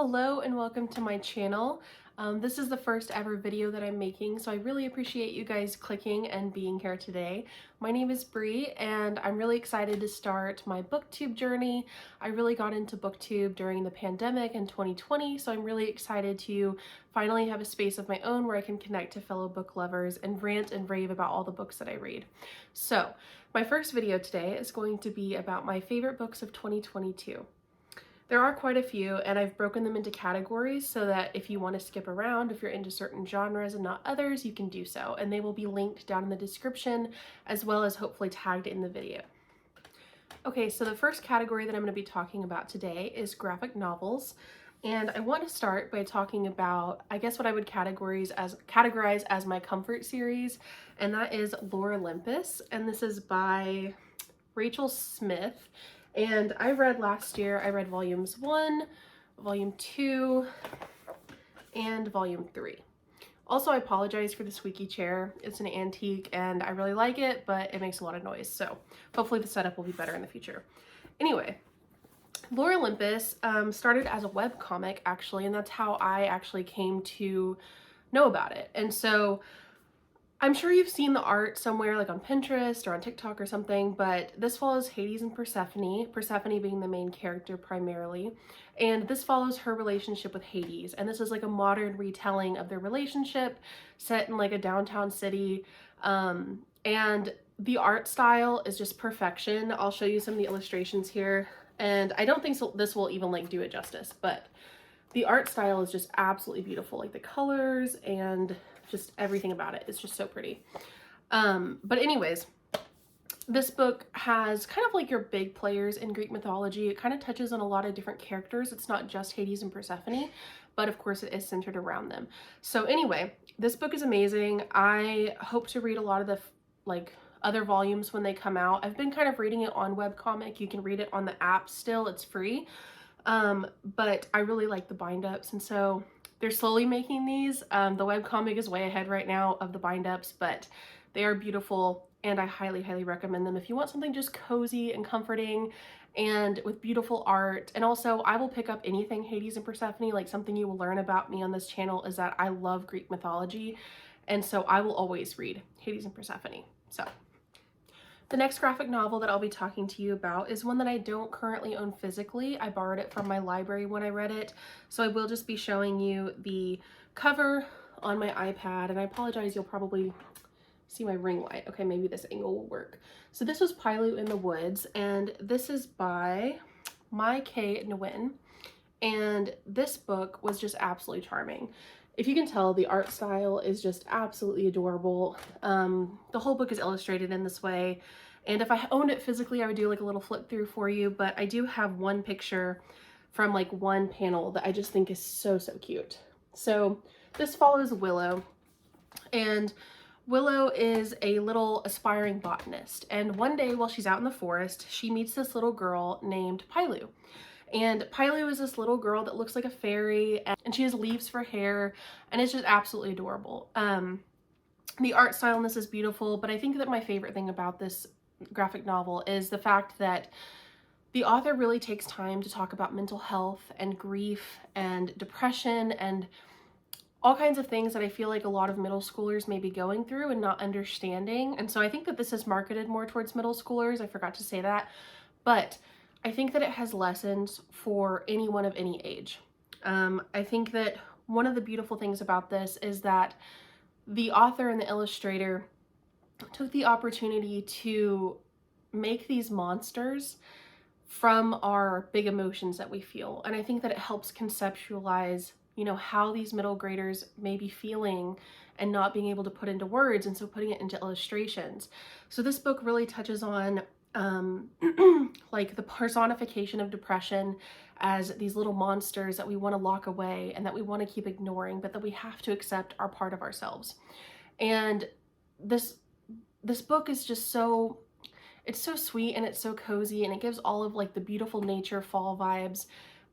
Hello and welcome to my channel. This is the first ever video that I'm making, so I really appreciate you guys clicking and being here today. My name is Bree and I'm really excited to start my booktube journey. I really got into booktube during the pandemic in 2020, so I'm really excited to finally have a space of my own where I can connect to fellow book lovers and rant and rave about all the books that I read. So my first video today is going to be about my favorite books of 2022. There are quite a few, and I've broken them into categories so that if you want to skip around, if you're into certain genres and not others, you can do so, and they will be linked down in the description as well as hopefully tagged in the video. Okay, so the first category that I'm going to be talking about today is graphic novels, and I want to start by talking about, I guess, what I would categorize as my comfort series, and that is Olympus, and this is by Rachel Smith. And I read last year, I read volumes 1, volume 2, and volume 3. Also, I apologize for the squeaky chair. It's an antique and I really like it, but it makes a lot of noise. So hopefully the setup will be better in the future. Anyway, Olympus started as a webcomic actually, and that's how I actually came to know about it. And so I'm sure you've seen the art somewhere, like on Pinterest or on TikTok or something, but this follows Hades and Persephone, Persephone being the main character primarily, and this follows her relationship with Hades, and this is like a modern retelling of their relationship set in like a downtown city, and the art style is just perfection. I'll show you some of the illustrations here, and I don't think this will even like do it justice, but the art style is just absolutely beautiful, like the colors and just everything about it. It's just so pretty. But anyways, this book has kind of like your big players in Greek mythology. It kind of touches on a lot of different characters. It's not just Hades and Persephone, but of course it is centered around them. So anyway, this book is amazing. I hope to read a lot of the other volumes when they come out. I've been kind of reading it on webcomic. You can read it on the app still, it's free. But I really like the bind-ups, and so they're slowly making these. The webcomic is way ahead right now of the bind-ups, but they are beautiful and I highly, highly recommend them if you want something just cozy and comforting and with beautiful art. And also, I will pick up anything Hades and Persephone. Like, something you will learn about me on this channel is that I love Greek mythology, and so I will always read Hades and Persephone. So the next graphic novel that I'll be talking to you about is one that I don't currently own physically. I borrowed it from my library when I read it, so I will just be showing you the cover on my iPad, and I apologize, you'll probably see my ring light. Okay, maybe this angle will work. So this was Pilu in the Woods, and this is by Mai K. Nguyen, and this book was just absolutely charming. If you can tell, the art style is just absolutely adorable. The whole book is illustrated in this way, and if I owned it physically, I would do like a little flip through for you, but I do have one picture from like one panel that I just think is so, so cute. So this follows Willow, and Willow is a little aspiring botanist, and one day while she's out in the forest, she meets this little girl named Pilu. And Pilu is this little girl that looks like a fairy, and she has leaves for hair, and it's just absolutely adorable. The art style in this is beautiful, but I think that my favorite thing about this graphic novel is the fact that the author really takes time to talk about mental health and grief and depression and all kinds of things that I feel like a lot of middle schoolers may be going through and not understanding. And so I think that this is marketed more towards middle schoolers. I forgot to say that, but I think that it has lessons for anyone of any age. I think that one of the beautiful things about this is that the author and the illustrator took the opportunity to make these monsters from our big emotions that we feel. And I think that it helps conceptualize, you know, how these middle graders may be feeling and not being able to put into words, and so putting it into illustrations. So this book really touches on like the personification of depression as these little monsters that we want to lock away and that we want to keep ignoring, but that we have to accept are part of ourselves. And this book is just so, it's so sweet and it's so cozy, and it gives all of like the beautiful nature fall vibes,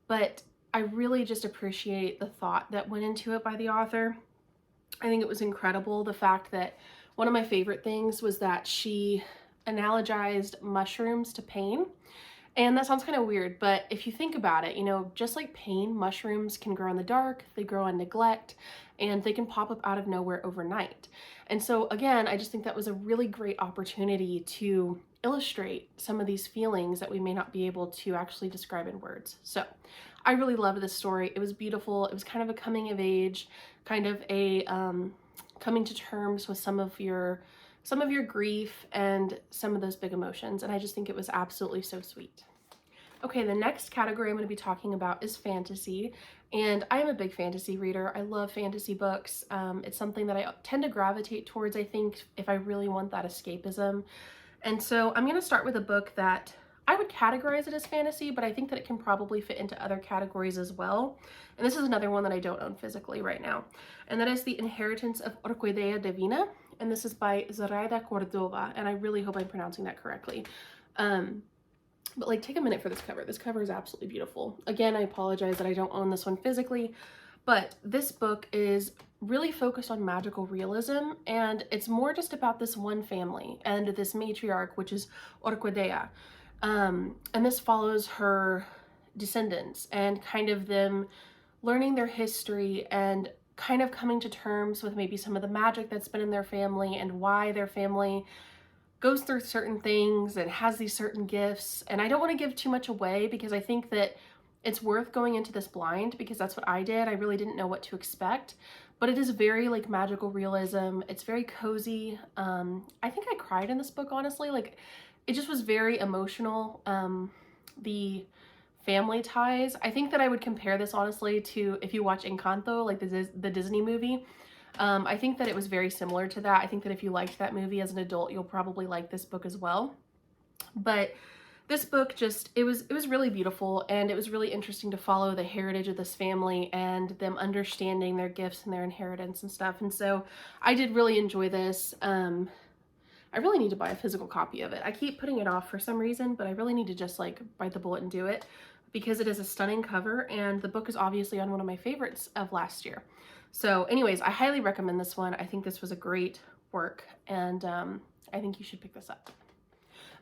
but I really just appreciate the thought that went into it by the author. I think it was incredible. The fact that one of my favorite things was that she analogized mushrooms to pain, And that sounds kind of weird, but if you think about it, you know, just like pain, mushrooms can grow in the dark, they grow on neglect, and they can pop up out of nowhere overnight. And so again, I just think that was a really great opportunity to illustrate some of these feelings that we may not be able to actually describe in words. So I really loved this story. It was beautiful. It was kind of a coming of age, kind of a coming to terms with some of your grief and some of those big emotions. And I just think it was absolutely so sweet. Okay, the next category I'm going to be talking about is fantasy. And I am a big fantasy reader. I love fantasy books. It's something that I tend to gravitate towards, I think, if I really want that escapism. And so I'm going to start with a book that I would categorize it as fantasy, but I think that it can probably fit into other categories as well. And this is another one that I don't own physically right now. And that is The Inheritance of Orquídea Divina. And this is by Zoraida Cordova. And I really hope I'm pronouncing that correctly. But like, take a minute for this cover. This cover is absolutely beautiful. Again, I apologize that I don't own this one physically, but this book is really focused on magical realism, and it's more just about this one family and this matriarch, which is Orquídea. And this follows her descendants and kind of them learning their history and kind of coming to terms with maybe some of the magic that's been in their family and why their family goes through certain things and has these certain gifts. And I don't want to give too much away because I think that it's worth going into this blind, because that's what I did. I really didn't know what to expect, but it is very like magical realism. It's very cozy. I think I cried in this book, honestly. Like, it just was very emotional. The family ties. I think that I would compare this honestly to, if you watch Encanto, like the Disney movie. I think that it was very similar to that. I think that if you liked that movie as an adult, you'll probably like this book as well. But this book just, it was really beautiful, and it was really interesting to follow the heritage of this family and them understanding their gifts and their inheritance and stuff. And so I did really enjoy this. I really need to buy a physical copy of it. I keep putting it off for some reason, but I really need to just like bite the bullet and do it, because it is a stunning cover, and the book is obviously on one of my favorites of last year. So anyways, I highly recommend this one. I think this was a great work, and I think you should pick this up.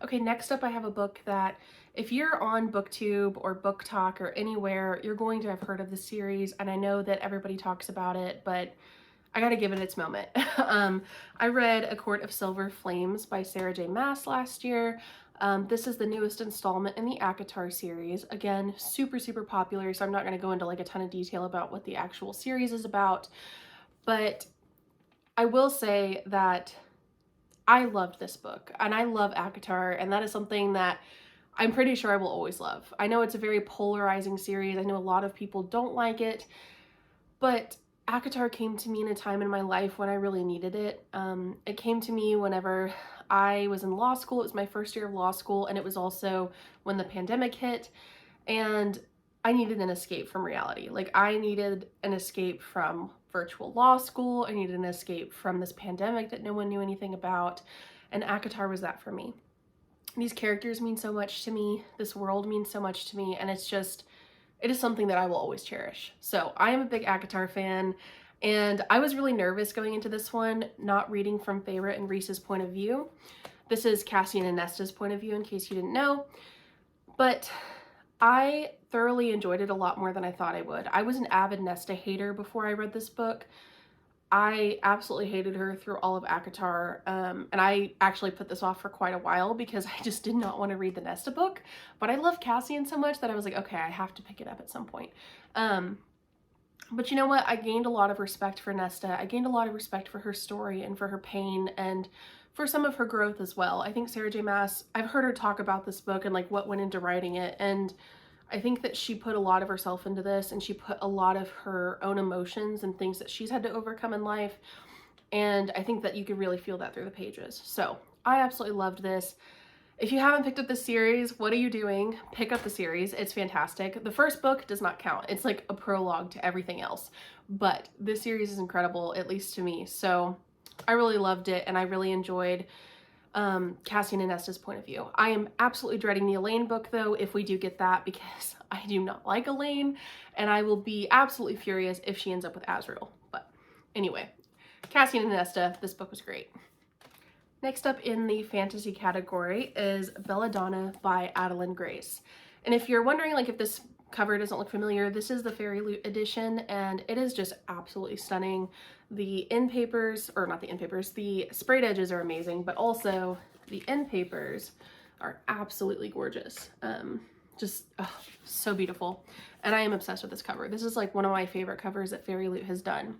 Okay, next up I have a book that if you're on BookTube or Book Talk or anywhere, you're going to have heard of the series, and I know that everybody talks about it, but I gotta give it its moment. I read A Court of Silver Flames by Sarah J. Maas last year. This is the newest installment in the ACOTAR series. Again, super, super popular, so I'm not going to go into like a ton of detail about what the actual series is about, but I will say that I loved this book, and I love ACOTAR, and that is something that I'm pretty sure I will always love. I know it's a very polarizing series. I know a lot of people don't like it, but ACOTAR came to me in a time in my life when I really needed it. It came to me whenever I was in law school. It was my first year of law school, and it was also when the pandemic hit, and I needed an escape from reality. Like, I needed an escape from virtual law school. I needed an escape from this pandemic that no one knew anything about, and ACOTAR was that for me. These characters mean so much to me. This world means so much to me, and it's just, it is something that I will always cherish. So I am a big ACOTAR fan, and I was really nervous going into this one, not reading from Feyre and Rhys's point of view. This is Cassian and Nesta's point of view, in case you didn't know. But I thoroughly enjoyed it a lot more than I thought I would. I was an avid Nesta hater before I read this book. I absolutely hated her through all of ACOTAR, and I actually put this off for quite a while because I just did not want to read the Nesta book, but I love Cassian so much that I was like, okay, I have to pick it up at some point. But you know what? I gained a lot of respect for Nesta. I gained a lot of respect for her story and for her pain and for some of her growth as well. I think Sarah J. Maas, I've heard her talk about this book and like what went into writing it, and I think that she put a lot of herself into this, and she put a lot of her own emotions and things that she's had to overcome in life, and I think that you can really feel that through the pages. So I absolutely loved this. If you haven't picked up this series, what are you doing? Pick up the series. It's fantastic. The first book does not count. It's like a prologue to everything else, but this series is incredible, at least to me. So I really loved it, and I really enjoyed Cassian and Nesta's point of view. I am absolutely dreading the Elaine book though, if we do get that, because I do not like Elaine, and I will be absolutely furious if she ends up with Azriel. But anyway, Cassian and Nesta, this book was great. Next up in the fantasy category is Belladonna by Adeline Grace. And if you're wondering like if this cover doesn't look familiar, this is the Fairy Loot edition, and it is just absolutely stunning. The end papers, or not the end papers, the sprayed edges are amazing, but also the end papers are absolutely gorgeous. Just so beautiful. And I am obsessed with this cover. This is like one of my favorite covers that Fairy Loot has done.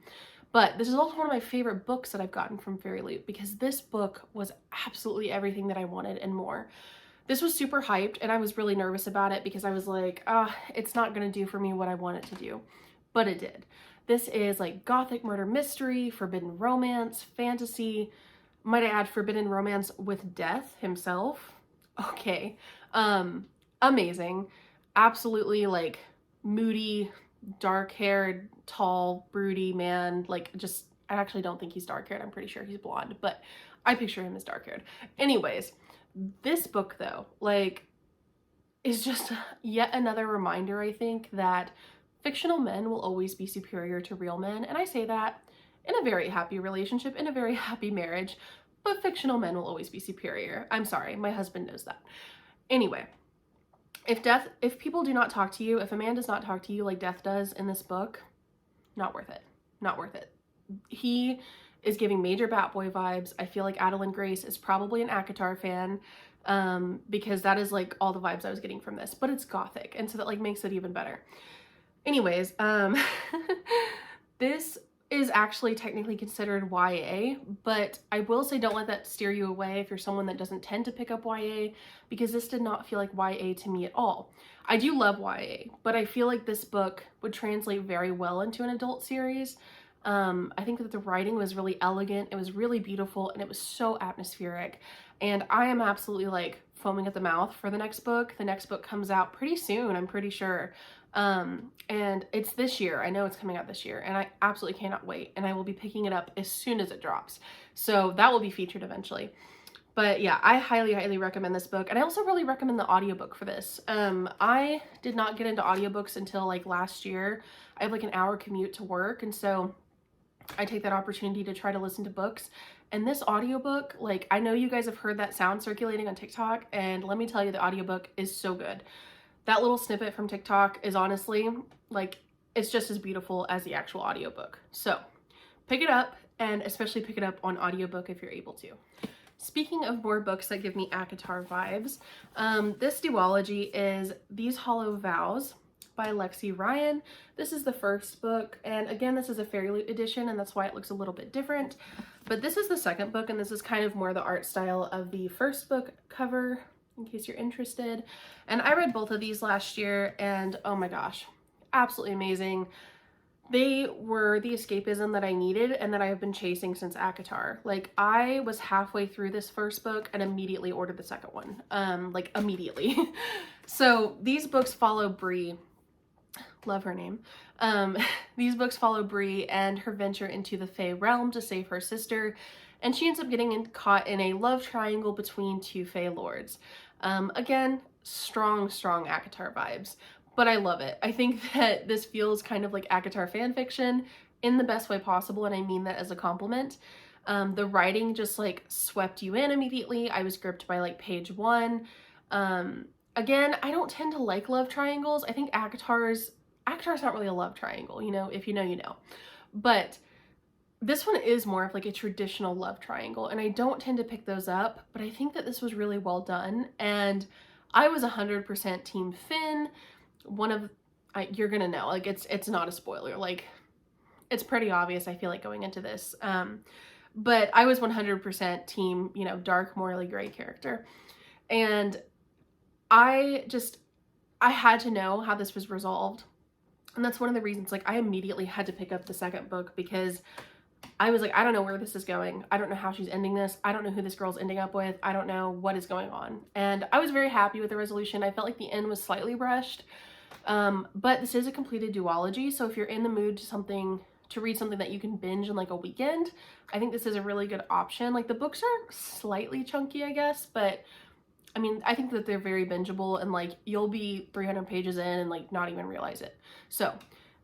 But this is also one of my favorite books that I've gotten from Fairy Loot, because this book was absolutely everything that I wanted and more. This was super hyped, and I was really nervous about it because I was like, it's not gonna do for me what I want it to do. But it did. This is like gothic murder mystery, forbidden romance, fantasy, might I add forbidden romance with death himself. Okay. Amazing. Absolutely like moody, dark-haired, tall, broody man. Like, just, I actually don't think he's dark-haired. I'm pretty sure he's blonde, but I picture him as dark-haired. Anyways, this book though, like, is just yet another reminder, I think, that fictional men will always be superior to real men. And I say that in a very happy relationship, in a very happy marriage, but fictional men will always be superior. I'm sorry, my husband knows that. Anyway, if people do not talk to you, if a man does not talk to you like death does in this book, not worth it. Not worth it. He is giving major Batboy vibes. I feel like Adeline Grace is probably an ACOTAR fan, because that is like all the vibes I was getting from this, but it's gothic, and so that like makes it even better. Anyways, this is actually technically considered YA, but I will say don't let that steer you away if you're someone that doesn't tend to pick up YA, because this did not feel like YA to me at all. I do love YA, but I feel like this book would translate very well into an adult series. I think that the writing was really elegant, it was really beautiful, and it was so atmospheric, and I am absolutely like foaming at the mouth for the next book. The next book comes out pretty soon, I'm pretty sure. And it's this year. I know it's coming out this year, and I absolutely cannot wait, and I will be picking it up as soon as it drops. So that will be featured eventually. But yeah, I highly, highly recommend this book. And I also really recommend the audiobook for this. I did not get into audiobooks until like last year. I have like an hour commute to work, and so I take that opportunity to try to listen to books. And this audiobook, like, I know you guys have heard that sound circulating on TikTok, and let me tell you, the audiobook is so good. That little snippet from TikTok is honestly, like, it's just as beautiful as the actual audiobook. So pick it up, and especially pick it up on audiobook if you're able to. Speaking of more books that give me ACOTAR vibes, this duology is These Hollow Vows by Lexi Ryan. This is the first book, and again, this is a Fairy Loot edition, and that's why it looks a little bit different. But this is the second book, and this is kind of more the art style of the first book cover, in case you're interested. And I read both of these last year, and oh my gosh, absolutely amazing. They were the escapism that I needed and that I have been chasing since ACOTAR. Like, I was halfway through this first book and immediately ordered the second one. Like, immediately. So these books follow Bree. Love her name. These books follow Bree and her venture into the Fae realm to save her sister, and she ends up getting caught in a love triangle between two Fae lords. Again, strong ACOTAR vibes, but I love it. I think that this feels kind of like ACOTAR fanfiction in the best way possible, and I mean that as a compliment. The writing just like swept you in immediately. I was gripped by like page 1. Again, I don't tend to like love triangles. I think ACOTAR's not really a love triangle, you know, if you know, you know. But this one is more of like a traditional love triangle, and I don't tend to pick those up, but I think that this was really well done, and I was 100% team Finn. You're gonna know, like, it's not a spoiler, like, it's pretty obvious, I feel like, going into this, but I was 100% team, you know, dark, morally gray character, and I had to know how this was resolved, and that's one of the reasons, like, I immediately had to pick up the second book, because I was like, I don't know where this is going. I don't know how she's ending this. I don't know who this girl's ending up with. I don't know what is going on. And I was very happy with the resolution. I felt like the end was slightly rushed. But this is a completed duology, so if you're in the mood to read something that you can binge in like a weekend, I think this is a really good option. Like, the books are slightly chunky, I guess, but I mean, I think that they're very bingeable, and like, you'll be 300 pages in and like not even realize it. So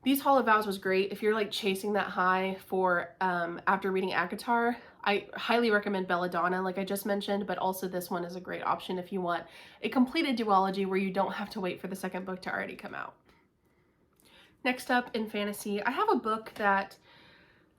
These Hollow Vows was great. If you're like chasing that high for after reading ACOTAR, I highly recommend Belladonna, like I just mentioned, but also this one is a great option if you want a completed duology where you don't have to wait for the second book to already come out. Next up in fantasy, I have a book that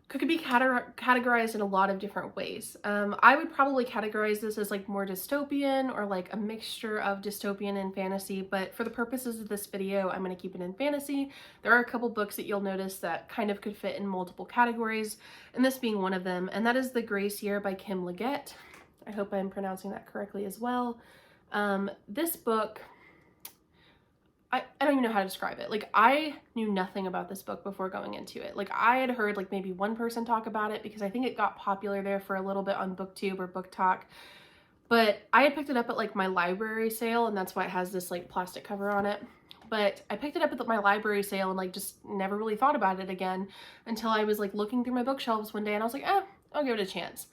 could be categorized in a lot of different ways. I would probably categorize this as like more dystopian or like a mixture of dystopian and fantasy, but for the purposes of this video, I'm going to keep it in fantasy. There are a couple books that you'll notice that kind of could fit in multiple categories, and this being one of them, and that is The Grace Year by Kim Liggett. I hope I'm pronouncing that correctly as well. This book, I don't even know how to describe it. Like, I knew nothing about this book before going into it. Like, I had heard like maybe one person talk about it because I think it got popular there for a little bit on BookTube or Book Talk. But I had picked it up at like my library sale, and that's why it has this like plastic cover on it. But I picked it up at my library sale and like just never really thought about it again until I was like looking through my bookshelves one day and I was like, I'll give it a chance.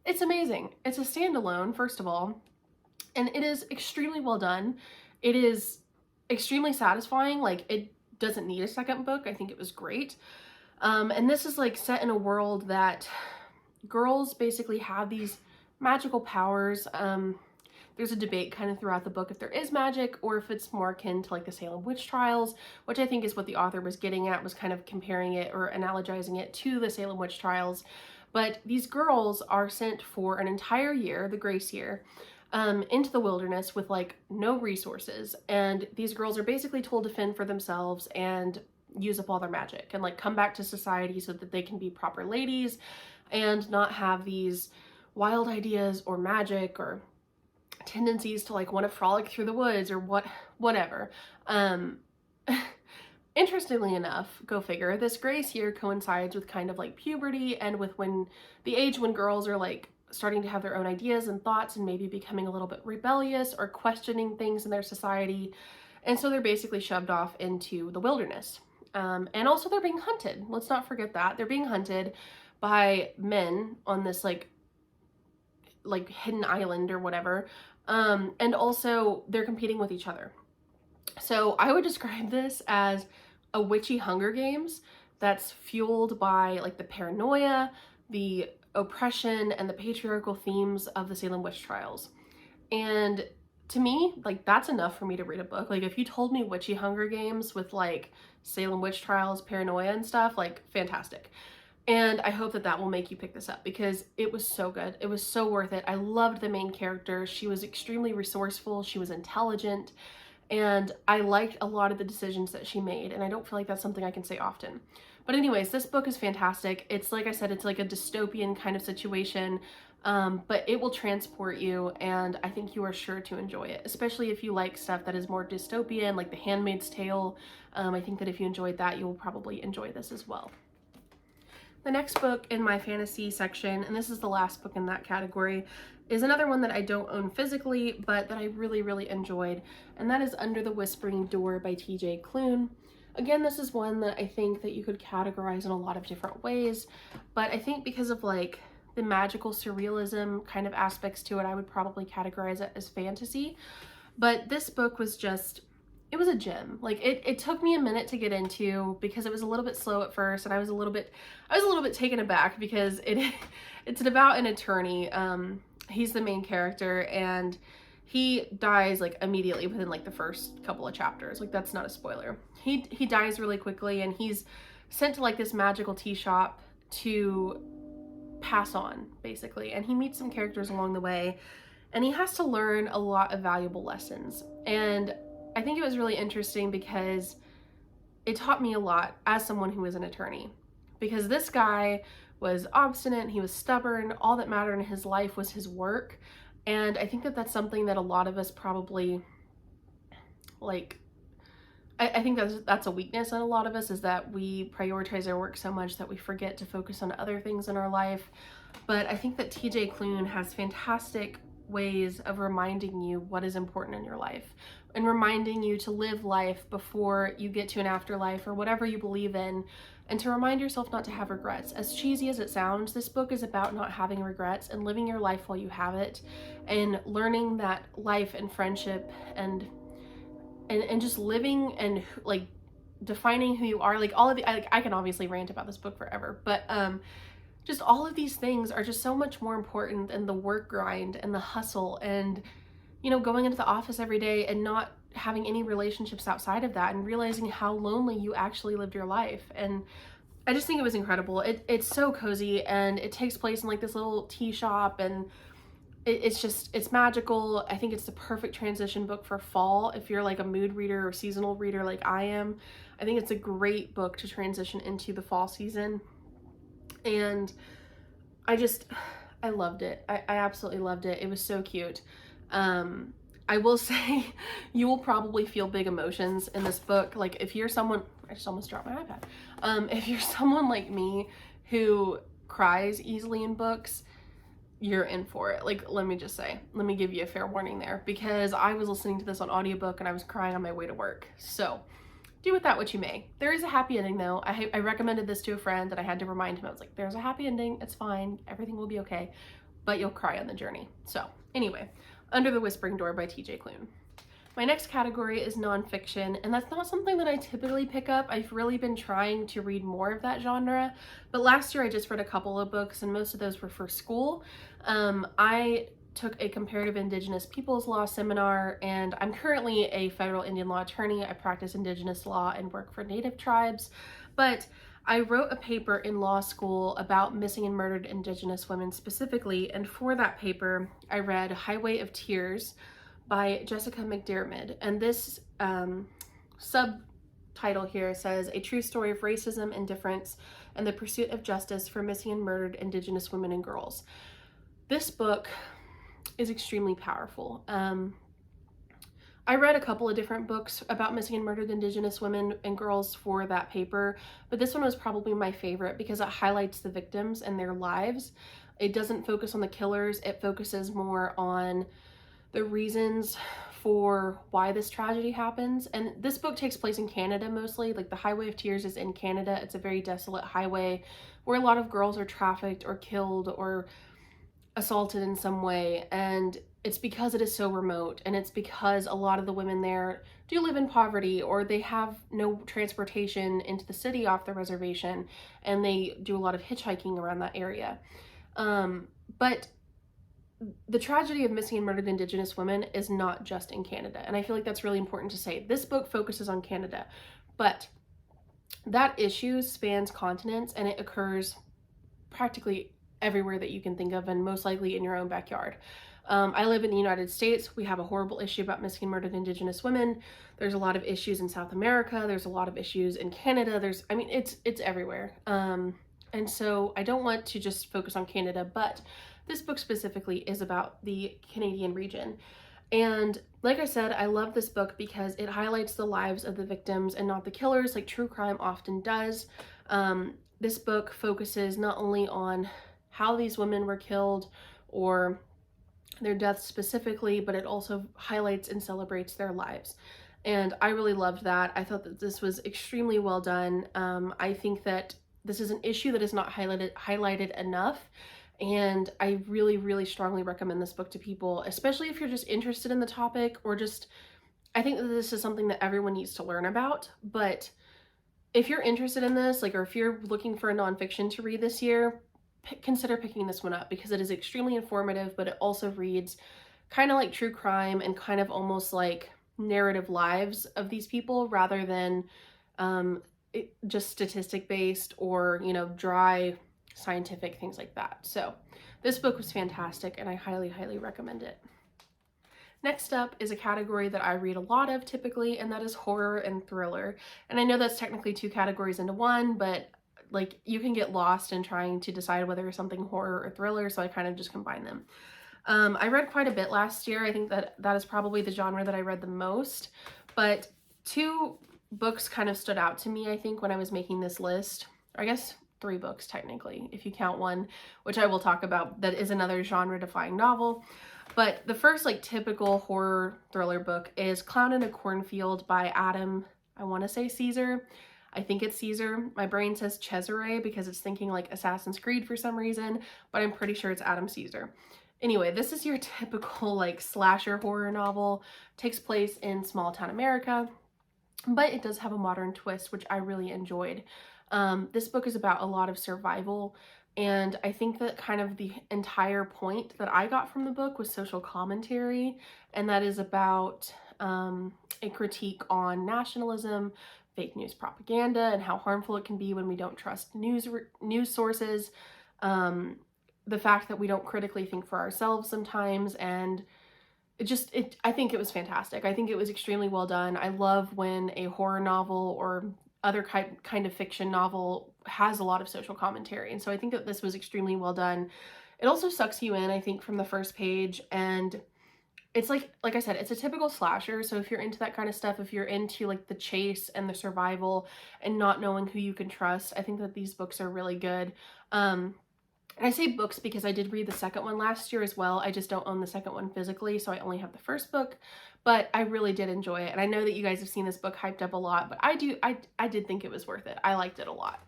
It's amazing. It's a standalone, first of all, and it is extremely well done. It is extremely satisfying. Like, it doesn't need a second book. I think it was great. And this is like set in a world that girls basically have these magical powers. There's a debate kind of throughout the book if there is magic or if it's more akin to like the Salem witch trials, which I think is what the author was getting at, was kind of comparing it or analogizing it to the Salem witch trials. But these girls are sent for an entire year, the Grace Year, into the wilderness with like no resources, and these girls are basically told to fend for themselves and use up all their magic and like come back to society so that they can be proper ladies and not have these wild ideas or magic or tendencies to like want to frolic through the woods or whatever. Interestingly enough, go figure, this Grace Year coincides with kind of like puberty and with the age when girls are like starting to have their own ideas and thoughts and maybe becoming a little bit rebellious or questioning things in their society. And so they're basically shoved off into the wilderness. And also they're being hunted. Let's not forget that. They're being hunted by men on this like hidden island or whatever. And also they're competing with each other. So I would describe this as a witchy Hunger Games that's fueled by like the paranoia, the oppression, and the patriarchal themes of the Salem witch trials. And to me, like, that's enough for me to read a book. Like, if you told me witchy Hunger Games with like Salem witch trials, paranoia and stuff, like, fantastic. And I hope that that will make you pick this up because it was so good. It was so worth it. I loved the main character. She was extremely resourceful. She was intelligent. And I liked a lot of the decisions that she made. And I don't feel like that's something I can say often. But anyways, this book is fantastic. It's like I said, it's like a dystopian kind of situation, but it will transport you, and I think you are sure to enjoy it, especially if you like stuff that is more dystopian, like The Handmaid's Tale. I think that if you enjoyed that, you will probably enjoy this as well. The next book in my fantasy section, and this is the last book in that category, is another one that I don't own physically, but that I really, really enjoyed, and that is Under the Whispering Door by TJ Klune. Again, this is one that I think that you could categorize in a lot of different ways, but I think because of like the magical surrealism kind of aspects to it, I would probably categorize it as fantasy. But this book was just, it was a gem. Like, it took me a minute to get into because it was a little bit slow at first, and I was a little bit taken aback because it's about an attorney. He's the main character, and he dies like immediately within like the first couple of chapters. Like, that's not a spoiler. He dies really quickly, and he's sent to like this magical tea shop to pass on, basically. And he meets some characters along the way, and he has to learn a lot of valuable lessons. And I think it was really interesting because it taught me a lot as someone who is an attorney. Because this guy was obstinate, he was stubborn, all that mattered in his life was his work. And I think that that's something that a lot of us probably, like, I think that's a weakness in a lot of us, is that we prioritize our work so much that we forget to focus on other things in our life. But I think that TJ Klune has fantastic ways of reminding you what is important in your life and reminding you to live life before you get to an afterlife or whatever you believe in, and to remind yourself not to have regrets. As cheesy as it sounds, this book is about not having regrets and living your life while you have it, and learning that life and friendship and just living and like defining who you are, like all of the, I can obviously rant about this book forever, but just all of these things are just so much more important than the work grind and the hustle and, you know, going into the office every day and not having any relationships outside of that and realizing how lonely you actually lived your life. And I just think it was incredible. It's so cozy, and it takes place in like this little tea shop, and it's magical. I think it's the perfect transition book for fall if you're like a mood reader or seasonal reader like I am. I think it's a great book to transition into the fall season. And I loved it. I absolutely loved it. It was so cute. I will say you will probably feel big emotions in this book. Like if you're someone, I just almost dropped my iPad. If you're someone like me who cries easily in books, you're in for it. Like, let me just say, let me give you a fair warning there, because I was listening to this on audiobook and I was crying on my way to work. So do with that what you may. There is a happy ending though. I recommended this to a friend and I had to remind him. I was like, there's a happy ending. It's fine. Everything will be okay, but you'll cry on the journey. So anyway, Under the Whispering Door by TJ Klune. My next category is nonfiction, and that's not something that I typically pick up. I've really been trying to read more of that genre, but last year I just read a couple of books, and most of those were for school. I took a comparative Indigenous peoples law seminar, and I'm currently a federal Indian law attorney. I practice Indigenous law and work for Native tribes, but I wrote a paper in law school about missing and murdered Indigenous women specifically, and for that paper I read Highway of Tears by Jessica McDermott, and this subtitle here says, A True Story of Racism, Indifference, and the Pursuit of Justice for Missing and Murdered Indigenous Women and Girls. This book is extremely powerful. I read a couple of different books about missing and murdered Indigenous women and girls for that paper, but this one was probably my favorite because it highlights the victims and their lives. It doesn't focus on the killers, it focuses more on the reasons for why this tragedy happens. And this book takes place in Canada mostly. Like the Highway of Tears is in Canada. It's a very desolate highway where a lot of girls are trafficked or killed or assaulted in some way. And it's because it is so remote, and it's because a lot of the women there do live in poverty, or they have no transportation into the city off the reservation, and they do a lot of hitchhiking around that area. But the tragedy of missing and murdered Indigenous women is not just in Canada, and I feel like that's really important to say. This book focuses on Canada, but that issue spans continents, and it occurs practically everywhere that you can think of, and most likely in your own backyard. I live in the United States. We have a horrible issue about missing and murdered Indigenous women. There's a lot of issues in South America. There's a lot of issues in Canada. It's everywhere. And so I don't want to just focus on Canada, but this book specifically is about the Canadian region. And like I said, I love this book because it highlights the lives of the victims and not the killers, like true crime often does. This book focuses not only on how these women were killed or their deaths specifically, but it also highlights and celebrates their lives. And I really loved that. I thought that this was extremely well done. I think that this is an issue that is not highlighted enough. And I really, really strongly recommend this book to people, especially if you're just interested in the topic, or just, I think that this is something that everyone needs to learn about. But if you're interested in this, or if you're looking for a nonfiction to read this year, consider picking this one up, because it is extremely informative, but it also reads kind of like true crime and kind of almost like narrative lives of these people, rather than just statistic based or, dry scientific things like that. So this book was fantastic, and I highly, highly recommend it. Next up is a category that I read a lot of typically, and that is horror and thriller. And I know that's technically two categories into one, but you can get lost in trying to decide whether it's something horror or thriller, so I kind of just combine them. I read quite a bit last year. I think that is probably the genre that I read the most, but two books kind of stood out to me, I think, when I was making this list. Or I guess 3 books technically, if you count one, which I will talk about, that is another genre-defying novel. But the first typical horror thriller book is Clown in a Cornfield by Adam, I want to say Caesar. I think it's Caesar. My brain says Cesare because it's thinking Assassin's Creed for some reason, but I'm pretty sure it's Adam Caesar. Anyway, this is your typical slasher horror novel. Takes place in small town America, but it does have a modern twist, which I really enjoyed. This book is about a lot of survival, And I think that kind of the entire point that I got from the book was social commentary, and that is about a critique on nationalism, fake news propaganda, and how harmful it can be when we don't trust news sources, the fact that we don't critically think for ourselves sometimes, and I think it was fantastic. I think it was extremely well done. I love when a horror novel or other kind of fiction novel has a lot of social commentary, and so I think that this was extremely well done. It also sucks you in, I think, from the first page, and it's like I said, it's a typical slasher, so if you're into that kind of stuff, if you're into like the chase and the survival and not knowing who you can trust, I think that these books are really good. And I say books because I did read the second one last year as well. I just don't own the second one physically, so I only have the first book, but I really did enjoy it. And I know that you guys have seen this book hyped up a lot, but I did think it was worth it. I liked it a lot.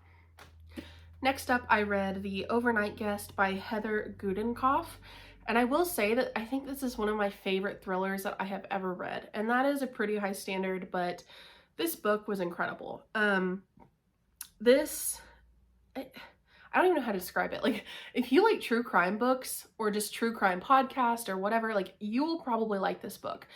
Next up, I read The Overnight Guest by Heather Gudenkauf. And I will say that I think this is one of my favorite thrillers that I have ever read. And that is a pretty high standard, but this book was incredible. I don't even know how to describe it. Like, if you like true crime books or just true crime podcast or whatever, like, you will probably like this book.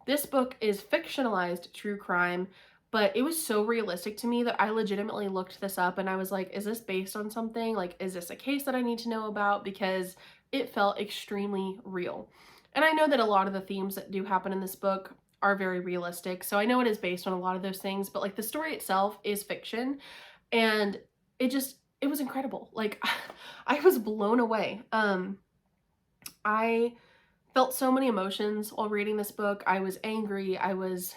This book is fictionalized true crime, but it was so realistic to me that I legitimately looked this up and I was like, is this based on something? Like, is this a case that I need to know about? Because it felt extremely real. And I know that a lot of the themes that do happen in this book are very realistic, so I know it is based on a lot of those things, but like the story itself is fiction, and it was incredible. Like, I was blown away. I felt so many emotions while reading this book. I was angry, I was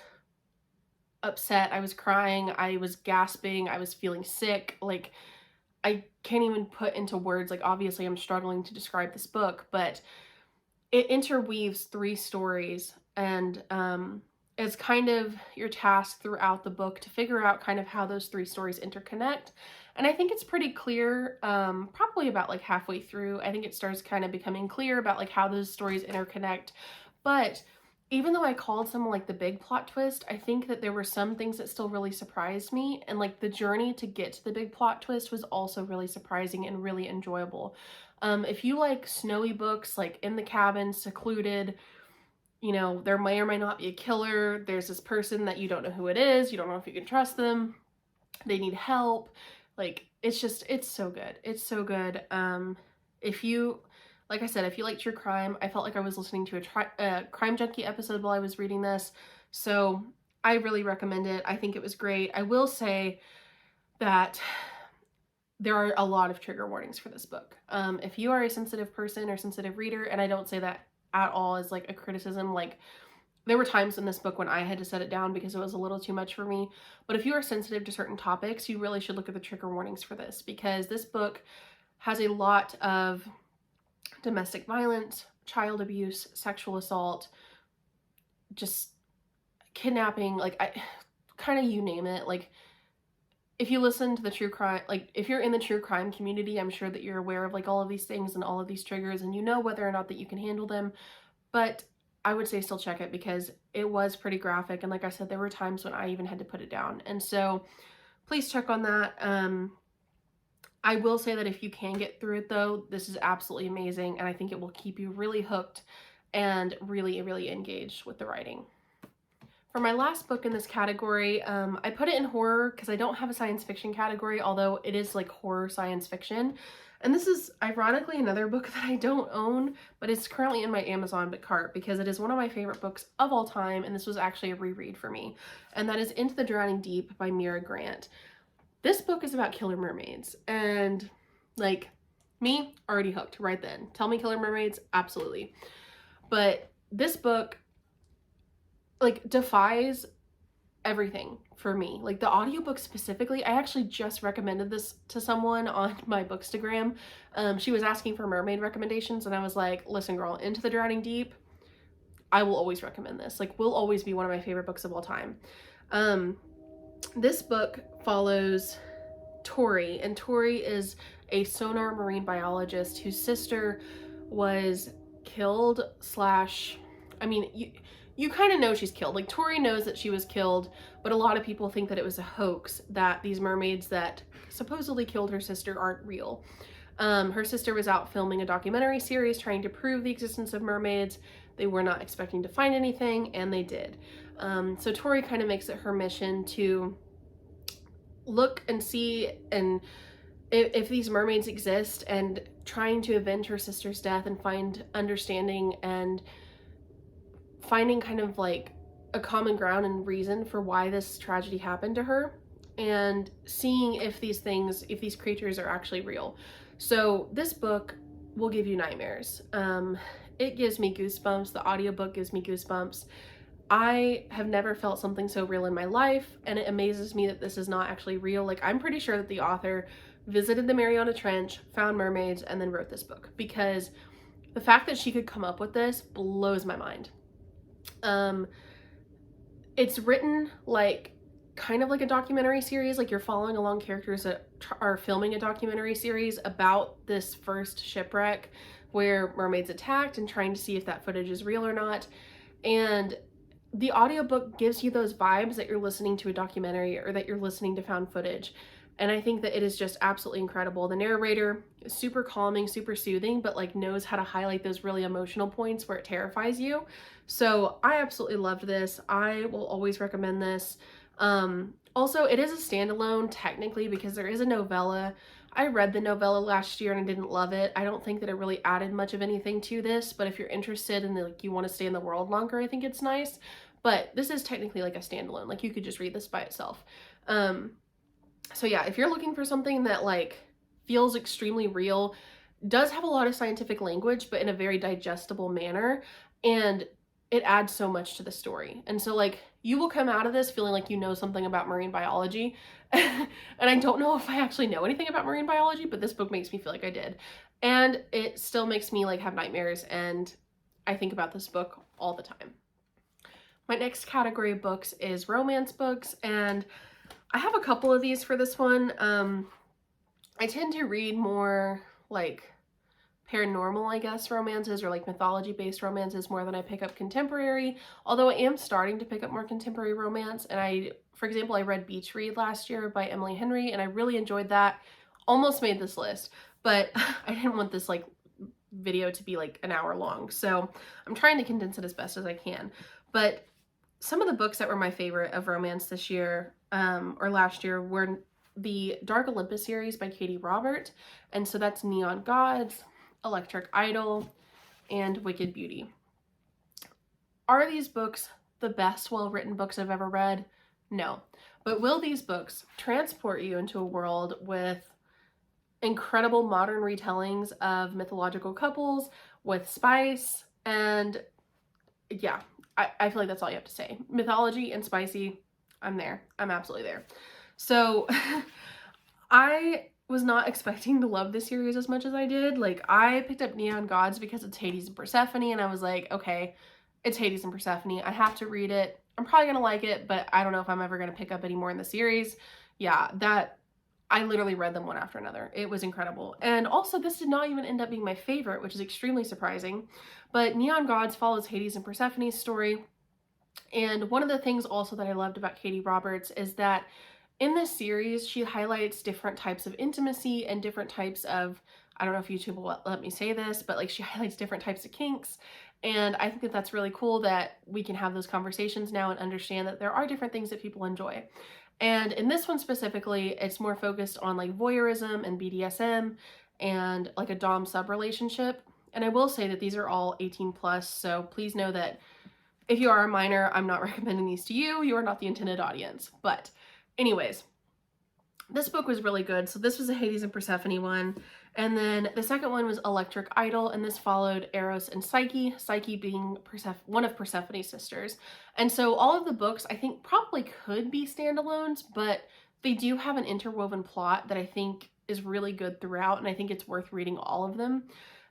upset, I was crying, I was gasping, I was feeling sick. Like, I can't even put into words, like, obviously I'm struggling to describe this book, but it interweaves 3 stories, and it's kind of your task throughout the book to figure out kind of how those 3 stories interconnect. And I think it's pretty clear, probably about like halfway through. I think it starts kind of becoming clear about like how those stories interconnect. But even though I called some like the big plot twist, I think that there were some things that still really surprised me. And like the journey to get to the big plot twist was also really surprising and really enjoyable. If you like snowy books, like in the cabin, secluded, you know, there may or may not be a killer. There's this person that you don't know who it is. You don't know if you can trust them. They need help. Like, it's so good. It's so good. If you, like I said, if you like true crime, I felt like I was listening to a Crime Junkie episode while I was reading this. So I really recommend it. I think it was great. I will say that there are a lot of trigger warnings for this book. If you are a sensitive person or sensitive reader, and I don't say that at all as like a criticism, like there were times in this book when I had to set it down because it was a little too much for me. But if you are sensitive to certain topics, you really should look at the trigger warnings for this, because this book has a lot of domestic violence, child abuse, sexual assault, just kidnapping, like kind of you name it. Like, if you listen to the true crime, like if you're in the true crime community, I'm sure that you're aware of like all of these things and all of these triggers, and you know whether or not that you can handle them. But I would say still check it, because it was pretty graphic, and like I said, there were times when I even had to put it down, and so please check on that. I will say that if you can get through it though, this is absolutely amazing, and I think it will keep you really hooked and really, really engaged with the writing. For my last book in this category, I put it in horror because I don't have a science fiction category, although it is like horror science fiction. And this is ironically another book that I don't own, but it's currently in my Amazon cart because it is one of my favorite books of all time, and this was actually a reread for me. And that is Into the Drowning Deep by Mira Grant. This book is about killer mermaids, and like me, already hooked right then. Tell me killer mermaids? Absolutely. But this book like defies everything for me. Like the audiobook specifically, I actually just recommended this to someone on my Bookstagram. She was asking for mermaid recommendations, and I was like, listen girl, Into the Drowning Deep, I will always recommend this. Like, will always be one of my favorite books of all time. This book follows Tori, and Tori is a sonar marine biologist whose sister was killed I mean, you kind of know she's killed. Like, Tori knows that she was killed, but a lot of people think that it was a hoax, that these mermaids that supposedly killed her sister aren't real. Her sister was out filming a documentary series trying to prove the existence of mermaids. They were not expecting to find anything, and they did. So Tori kind of makes it her mission to look and see and if these mermaids exist, and trying to avenge her sister's death and find understanding and finding kind of like a common ground and reason for why this tragedy happened to her, and seeing if these things, if these creatures are actually real. So this book will give you nightmares. It gives me goosebumps. The audiobook gives me goosebumps. I have never felt something so real in my life, and it amazes me that this is not actually real. Like, I'm pretty sure that the author visited the Mariana Trench, found mermaids, and then wrote this book, because the fact that she could come up with this blows my mind. It's written like kind of like a documentary series, like you're following along characters that are filming a documentary series about this first shipwreck where mermaids attacked, and trying to see if that footage is real or not. And the audiobook gives you those vibes that you're listening to a documentary or that you're listening to found footage. And I think that it is just absolutely incredible. The narrator is super calming, super soothing, but like knows how to highlight those really emotional points where it terrifies you. So I absolutely loved this. I will always recommend this. Also, it is a standalone technically, because there is a novella. I read the novella last year and I didn't love it. I don't think that it really added much of anything to this, but if you're interested and like you want to stay in the world longer, I think it's nice. But this is technically like a standalone. Like, you could just read this by itself. So yeah, if you're looking for something that like feels extremely real, does have a lot of scientific language, but in a very digestible manner, and it adds so much to the story. And so like, you will come out of this feeling like you know something about marine biology. And I don't know if I actually know anything about marine biology, but this book makes me feel like I did. And it still makes me like have nightmares, and I think about this book all the time. My next category of books is romance books, and I have a couple of these for this one. I tend to read more like paranormal, I guess, romances, or like mythology-based romances more than I pick up contemporary, although I am starting to pick up more contemporary romance. And for example, I read Beach Read last year by Emily Henry, and I really enjoyed that. Almost made this list, but I didn't want this like video to be like an hour long, so I'm trying to condense it as best as I can. But some of the books that were my favorite of romance this year, or last year, were the Dark Olympus series by Katie Robert. And so that's Neon Gods, Electric Idol, and Wicked Beauty. Are these books the best well-written books I've ever read? No. But will these books transport you into a world with incredible modern retellings of mythological couples with spice? And yeah, I feel like that's all you have to say. Mythology and spicy, I'm there. I'm absolutely there. So I was not expecting to love this series as much as I did. Like, I picked up Neon Gods because it's Hades and Persephone, and I was like, okay, it's Hades and Persephone. I have to read it. I'm probably gonna like it, but I don't know if I'm ever gonna pick up any more in the series. Yeah, I literally read them one after another. It was incredible. And also, this did not even end up being my favorite, which is extremely surprising. But Neon Gods follows Hades and Persephone's story. And one of the things also that I loved about Katie Roberts is that in this series, she highlights different types of intimacy and different types of, I don't know if YouTube will let me say this, but like, she highlights different types of kinks. And I think that that's really cool that we can have those conversations now and understand that there are different things that people enjoy. And in this one specifically, it's more focused on like voyeurism and BDSM and like a dom sub relationship. And I will say that these are all 18 plus, so please know that if you are a minor, I'm not recommending these to you. You are not the intended audience. But anyways, this book was really good. So this was a Hades and Persephone one. And then the second one was Electric Idol, and this followed Eros and Psyche, Psyche being one of Persephone's sisters. And so all of the books I think probably could be standalones, but they do have an interwoven plot that I think is really good throughout, and I think it's worth reading all of them.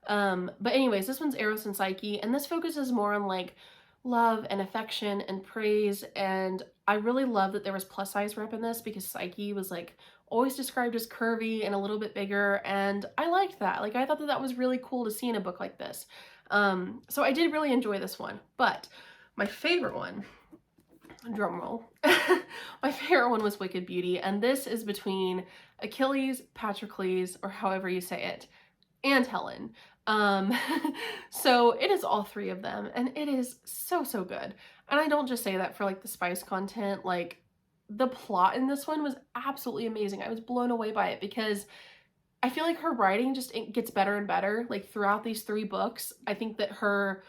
But anyways, this one's Eros and Psyche, and this focuses more on like love and affection and praise. And I really love that there was plus size rep in this, because Psyche was like always described as curvy and a little bit bigger, and I liked that. Like, I thought that that was really cool to see in a book like this. So I did really enjoy this one. But my favorite one, drum roll, my favorite one was Wicked Beauty, and this is between Achilles, Patroclus, or however you say it, and Helen. Um, so it is all three of them, and it is so, so good. And I don't just say that for like the spice content, like the plot in this one was absolutely amazing. I was blown away by it because I feel like her writing just gets better and better like throughout these three books. I think that her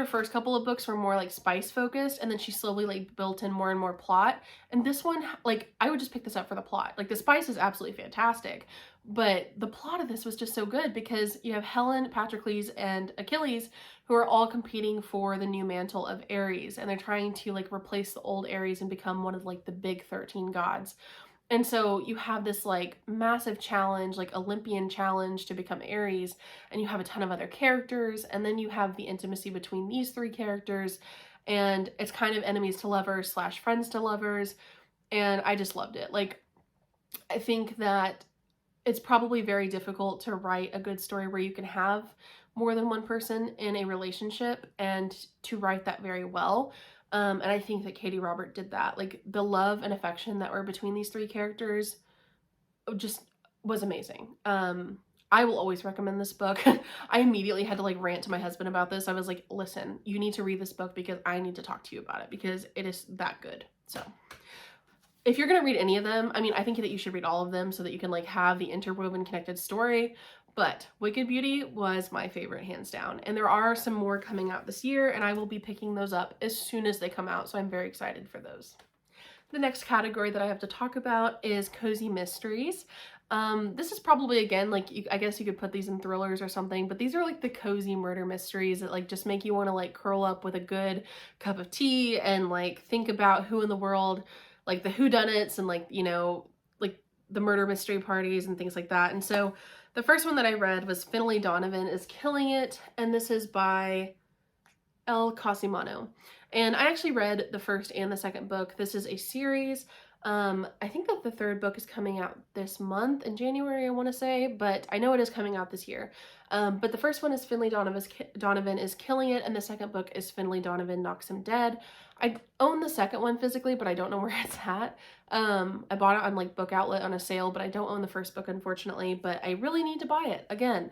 first couple of books were more like spice focused, and then she slowly like built in more and more plot. And this one, like, I would just pick this up for the plot. Like, the spice is absolutely fantastic, but the plot of this was just so good because you have Helen, Patroclus, and Achilles who are all competing for the new mantle of Ares, and they're trying to like replace the old Ares and become one of like the big 13 gods. And so you have this like massive challenge, like Olympian challenge to become Ares, and you have a ton of other characters, and then you have the intimacy between these three characters, and it's kind of enemies to lovers / friends to lovers, and I just loved it. Like, I think that it's probably very difficult to write a good story where you can have more than one person in a relationship, and to write that very well. And I think that Katie Robert did that. Like, the love and affection that were between these three characters just was amazing. I will always recommend this book. I immediately had to like rant to my husband about this. I was like, listen, you need to read this book because I need to talk to you about it because it is that good. So if you're going to read any of them, I mean, I think that you should read all of them so that you can like have the interwoven connected story. But Wicked Beauty was my favorite, hands down. And there are some more coming out this year, and I will be picking those up as soon as they come out, so I'm very excited for those. The next category that I have to talk about is cozy mysteries. This is probably, again, like, I guess you could put these in thrillers or something, but these are like the cozy murder mysteries that like just make you want to like curl up with a good cup of tea and like think about who in the world, like the whodunits and like, you know, like the murder mystery parties and things like that. And so the first one that I read was Finlay Donovan is Killing It, and this is by El Cosimano. And I actually read the first and the second book. This is a series. I think that the third book is coming out this month in January, I want to say, but I know it is coming out this year. But the first one is Finlay Donovan is Killing It, and the second book is Finlay Donovan Knocks Him Dead. I own the second one physically, but I don't know where it's at. I bought it on like Book Outlet on a sale, but I don't own the first book, unfortunately, but I really need to buy it again.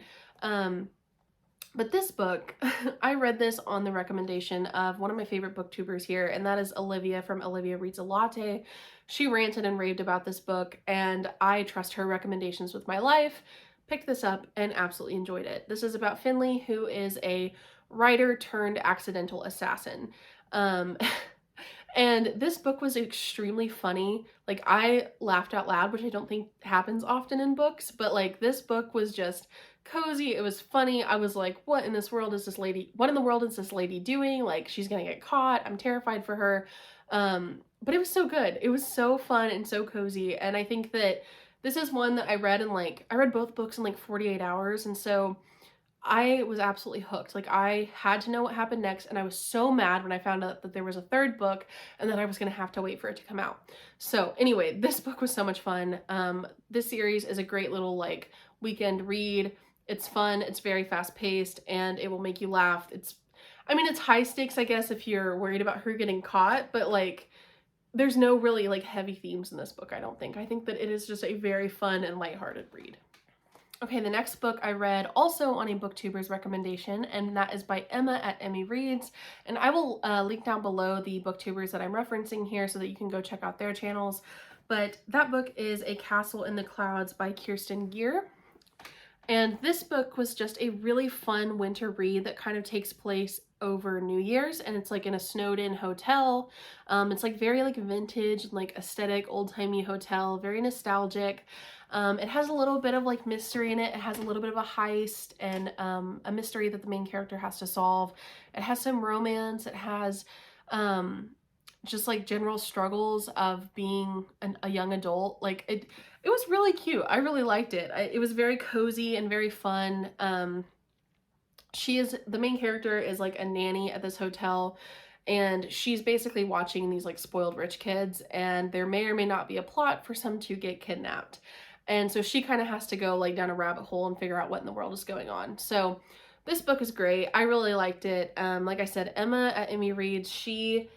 But this book, I read this on the recommendation of one of my favorite booktubers here, and that is Olivia from Olivia Reads a Latte. She ranted and raved about this book, and I trust her recommendations with my life. Picked this up and absolutely enjoyed it. This is about Finlay, who is a writer turned accidental assassin. And this book was extremely funny. Like, I laughed out loud, which I don't think happens often in books, but like this book was just cozy. It was funny. I was like, what in the world is this lady doing? Like, she's gonna get caught. I'm terrified for her. But it was so good. It was so fun and so cozy. And I think that this is one that I read both books in like 48 hours. And so I was absolutely hooked. Like, I had to know what happened next, and I was so mad when I found out that there was a third book and that I was going to have to wait for it to come out. So anyway, this book was so much fun. This series is a great little like weekend read. It's fun, it's very fast paced, and it will make you laugh. It's high stakes, I guess, if you're worried about her getting caught, but like there's no really like heavy themes in this book, I don't think. I think that it is just a very fun and lighthearted read. Okay, the next book I read also on a booktuber's recommendation, and that is by Emma at Emmy Reads. And I will link down below the booktubers that I'm referencing here so that you can go check out their channels. But that book is A Castle in the Clouds by Kirsten Gear. And this book was just a really fun winter read that kind of takes place over New Year's, and it's like in a snowed-in hotel. It's like very like vintage, like aesthetic, old-timey hotel, very nostalgic. It has a little bit of like mystery in it. It has a little bit of a heist and a mystery that the main character has to solve. It has some romance. It has just like general struggles of being a young adult. Like it was really cute. I really liked it. It was very cozy and very fun. The main character is like a nanny at this hotel, and she's basically watching these like spoiled rich kids, and there may or may not be a plot for some to get kidnapped. And so she kind of has to go like down a rabbit hole and figure out what in the world is going on. So this book is great. I really liked it. Like I said, Emma at Emmy Reads, she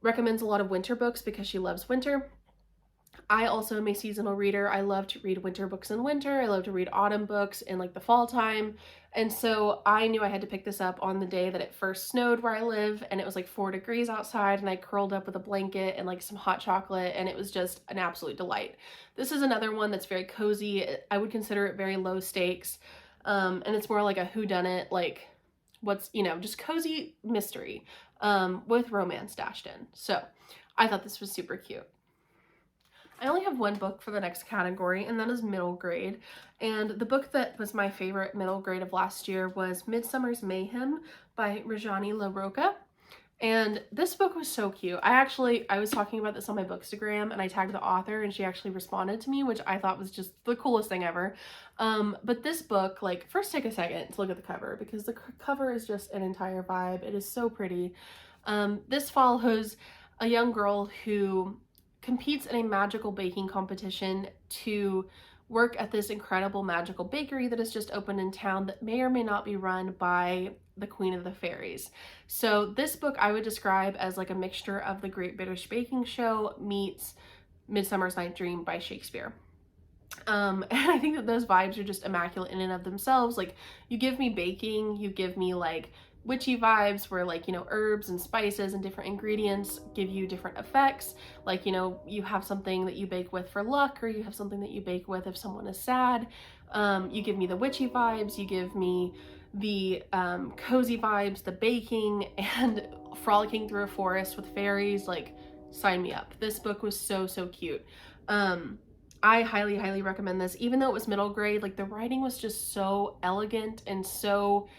recommends a lot of winter books because she loves winter. I also am a seasonal reader. I love to read winter books in winter. I love to read autumn books in like the fall time. And so I knew I had to pick this up on the day that it first snowed where I live, and it was like 4 degrees outside, and I curled up with a blanket and like some hot chocolate, and it was just an absolute delight. This is another one that's very cozy. I would consider it very low stakes. And it's more like a whodunit, like what's, you know, just cozy mystery with romance dashed in. So I thought this was super cute. I only have one book for the next category, and that is middle grade. And the book that was my favorite middle grade of last year was Midsummers Mayhem by Rajani LaRocca. And this book was so cute. I was talking about this on my Bookstagram, and I tagged the author, and she actually responded to me, which I thought was just the coolest thing ever. But this book, like, first take a second to look at the cover, because the cover is just an entire vibe. It is so pretty. This follows a young girl who competes in a magical baking competition to work at this incredible magical bakery that has just opened in town that may or may not be run by the Queen of the Fairies. So this book I would describe as like a mixture of the Great British Baking Show meets Midsummer's Night Dream by Shakespeare. And I think that those vibes are just immaculate in and of themselves. Like, you give me baking, you give me like witchy vibes where, like, you know, herbs and spices and different ingredients give you different effects. Like, you know, you have something that you bake with for luck, or you have something that you bake with if someone is sad. You give me the witchy vibes, you give me the cozy vibes, the baking, and frolicking through a forest with fairies. Like, sign me up. This book was so, so cute. I highly, highly recommend this. Even though it was middle grade, like, the writing was just so elegant and so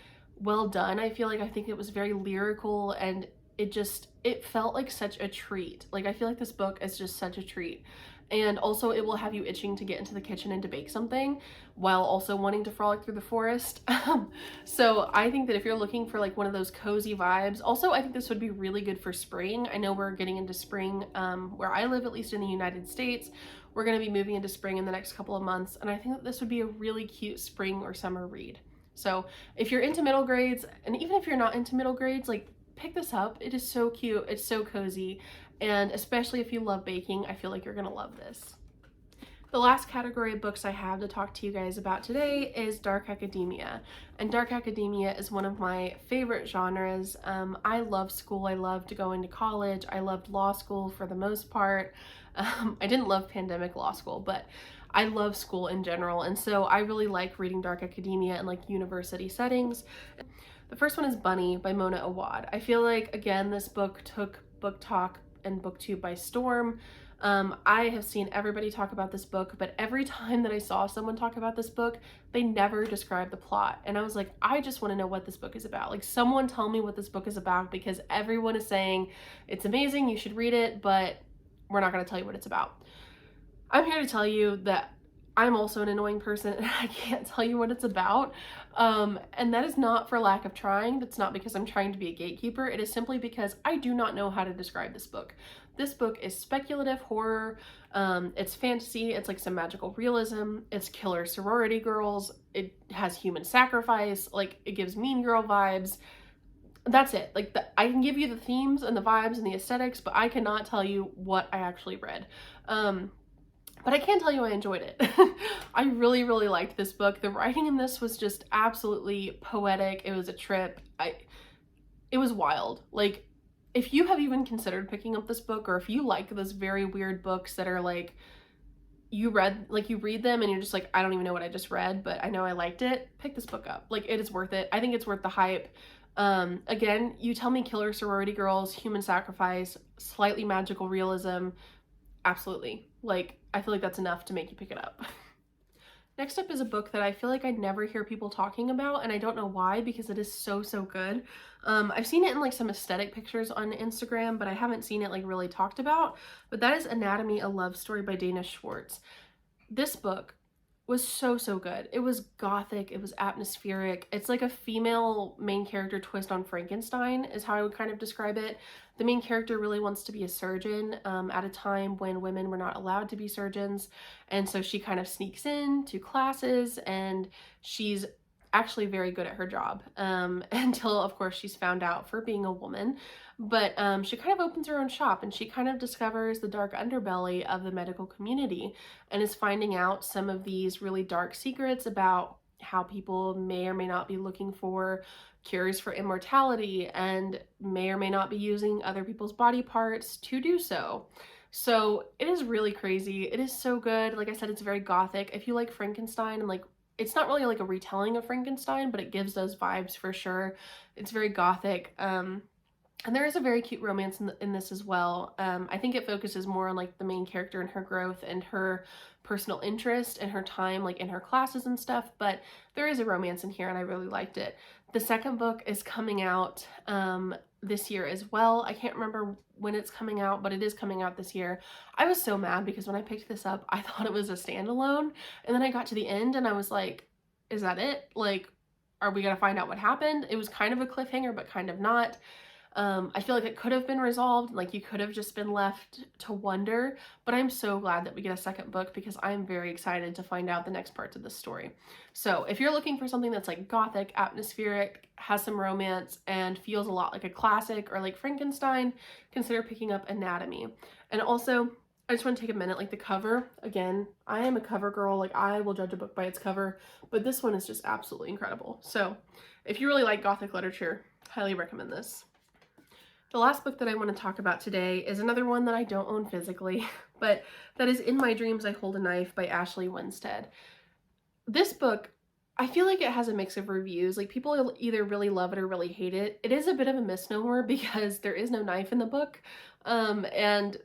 well done. I think it was very lyrical, and it felt like such a treat. Like, I feel like this book is just such a treat. And also it will have you itching to get into the kitchen and to bake something while also wanting to frolic through the forest. So I think that if you're looking for like one of those cozy vibes, also I think this would be really good for spring. I know we're getting into spring where I live, at least in the United States. We're going to be moving into spring in the next couple of months, and I think that this would be a really cute spring or summer read. So if you're into middle grades, and even if you're not into middle grades, like, pick this up. It is so cute. It's so cozy. And especially if you love baking, I feel like you're going to love this. The last category of books I have to talk to you guys about today is dark academia. And dark academia is one of my favorite genres. I love school. I loved going to college. I loved law school for the most part. I didn't love pandemic law school, but I love school in general. And so I really like reading dark academia in like university settings. The first one is Bunny by Mona Awad. I feel like, again, this book took Book Talk and BookTube by storm. I have seen everybody talk about this book, but every time that I saw someone talk about this book, they never described the plot. And I was like, I just want to know what this book is about. Like, someone tell me what this book is about, because everyone is saying it's amazing, you should read it, but we're not going to tell you what it's about. I'm here to tell you that I'm also an annoying person, and I can't tell you what it's about. And that is not for lack of trying. That's not because I'm trying to be a gatekeeper. It is simply because I do not know how to describe this book. This book is speculative horror. It's fantasy. It's like some magical realism. It's killer sorority girls. It has human sacrifice. Like, it gives Mean Girl vibes. That's it. Like, I can give you the themes and the vibes and the aesthetics, but I cannot tell you what I actually read. But I can tell you I enjoyed it. I really, really liked this book. The writing in this was just absolutely poetic. It was a trip. It was wild. Like, if you have even considered picking up this book, or if you like those very weird books that are like, you read them and you're just like, I don't even know what I just read, but I know I liked it, pick this book up. Like, it is worth it. I think it's worth the hype. Again, you tell me killer sorority girls, human sacrifice, slightly magical realism, absolutely. Like, I feel like that's enough to make you pick it up. Next up is a book that I feel like I never hear people talking about, and I don't know why, because it is so, so good. I've seen it in like some aesthetic pictures on Instagram, but I haven't seen it like really talked about. But that is Anatomy, a Love Story by Dana Schwartz. This book was so, so good. It was gothic, it was atmospheric. It's like a female main character twist on Frankenstein is how I would kind of describe it. The main character really wants to be a surgeon at a time when women were not allowed to be surgeons. And so she kind of sneaks in to classes, and she's actually very good at her job, until of course she's found out for being a woman. But she kind of opens her own shop, and she kind of discovers the dark underbelly of the medical community and is finding out some of these really dark secrets about how people may or may not be looking for cures for immortality and may or may not be using other people's body parts to do so. So it is really crazy. It is so good. Like I said, it's very gothic. If you like Frankenstein, and like, it's not really like a retelling of Frankenstein, but it gives those vibes for sure. It's very gothic. And there is a very cute romance in this as well. I think it focuses more on like the main character and her growth and her personal interest and her time like in her classes and stuff, but there is a romance in here and I really liked it. The second book is coming out this year as well. I can't remember when it's coming out, but it is coming out this year. I was so mad because when I picked this up, I thought it was a standalone, and then I got to the end and I was like, is that it? Like, are we gonna find out what happened? It was kind of a cliffhanger, but kind of not. I feel like it could have been resolved, like you could have just been left to wonder, but I'm so glad that we get a second book because I'm very excited to find out the next parts of the story. So if you're looking for something that's like gothic, atmospheric, has some romance, and feels a lot like a classic or like Frankenstein, consider picking up Anatomy. And also, I just want to take a minute, like the cover, again, I am a cover girl, like I will judge a book by its cover, but this one is just absolutely incredible. So if you really like gothic literature, highly recommend this. The last book that I want to talk about today is another one that I don't own physically, but that is In My Dreams I Hold a Knife by Ashley Winstead. This book, I feel like it has a mix of reviews. Like people either really love it or really hate it. It is a bit of a misnomer because there is no knife in the book, and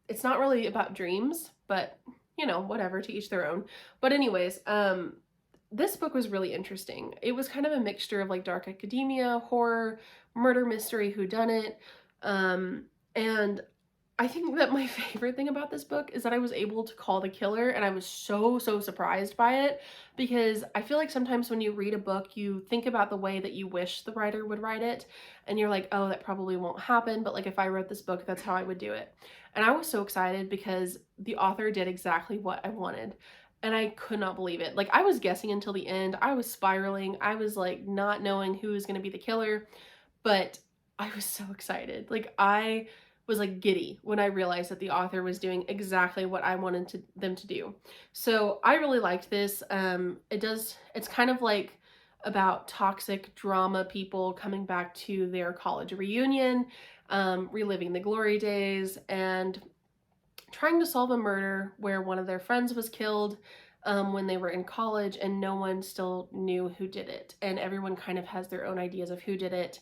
it's not really about dreams, but you know, whatever, to each their own. But anyways, this book was really interesting. It was kind of a mixture of like dark academia, horror, murder mystery, whodunit. And I think that my favorite thing about this book is that I was able to call the killer, and I was so surprised by it, because I feel like sometimes when you read a book, you think about the way that you wish the writer would write it, and you're like, oh, that probably won't happen, but like if I wrote this book, that's how I would do it. And I was so excited because the author did exactly what I wanted. And I could not believe it. Like I was guessing until the end. I was spiraling. I was like not knowing who was going to be the killer, but I was so excited. Like I was like giddy when I realized that the author was doing exactly what I wanted them to do. So I really liked this. It's kind of like about toxic drama people coming back to their college reunion, reliving the glory days, and trying to solve a murder where one of their friends was killed when they were in college, and no one still knew who did it. And everyone kind of has their own ideas of who did it,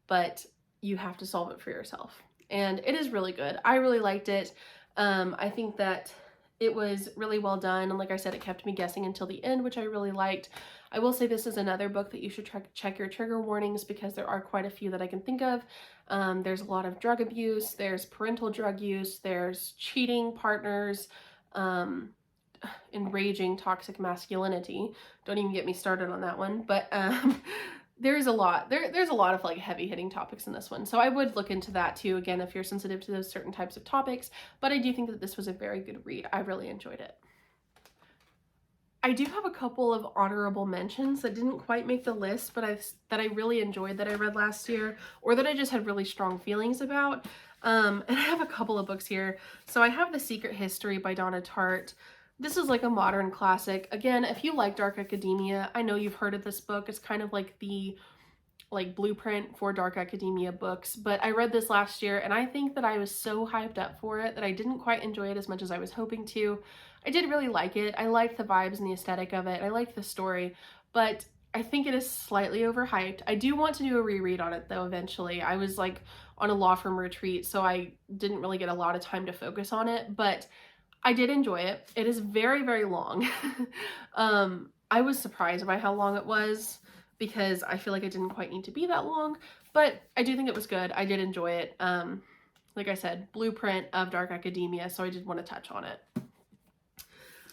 but you have to solve it for yourself. And it is really good. I really liked it. I think that it was really well done. And like I said, it kept me guessing until the end, which I really liked. I will say this is another book that you should check your trigger warnings, because there are quite a few that I can think of. There's a lot of drug abuse, there's parental drug use, there's cheating partners, enraging toxic masculinity. Don't even get me started on that one. But there's a lot. There's a lot of like heavy hitting topics in this one. So I would look into that too, again, if you're sensitive to those certain types of topics. But I do think that this was a very good read. I really enjoyed it. I do have a couple of honorable mentions that didn't quite make the list, but that I really enjoyed that I read last year, or that I just had really strong feelings about. And I have a couple of books here. So I have The Secret History by Donna Tartt. This is like a modern classic. Again, if you like dark academia, I know you've heard of this book. It's kind of like the blueprint for dark academia books, but I read this last year and I think that I was so hyped up for it that I didn't quite enjoy it as much as I was hoping to. I did really like it. I liked the vibes and the aesthetic of it. I liked the story, but I think it is slightly overhyped. I do want to do a reread on it though eventually. I was like on a law firm retreat, so I didn't really get a lot of time to focus on it, but I did enjoy it. It is very, very long. I was surprised by how long it was, because I feel like it didn't quite need to be that long, but I do think it was good. I did enjoy it. Like I said, blueprint of dark academia, so I did want to touch on it.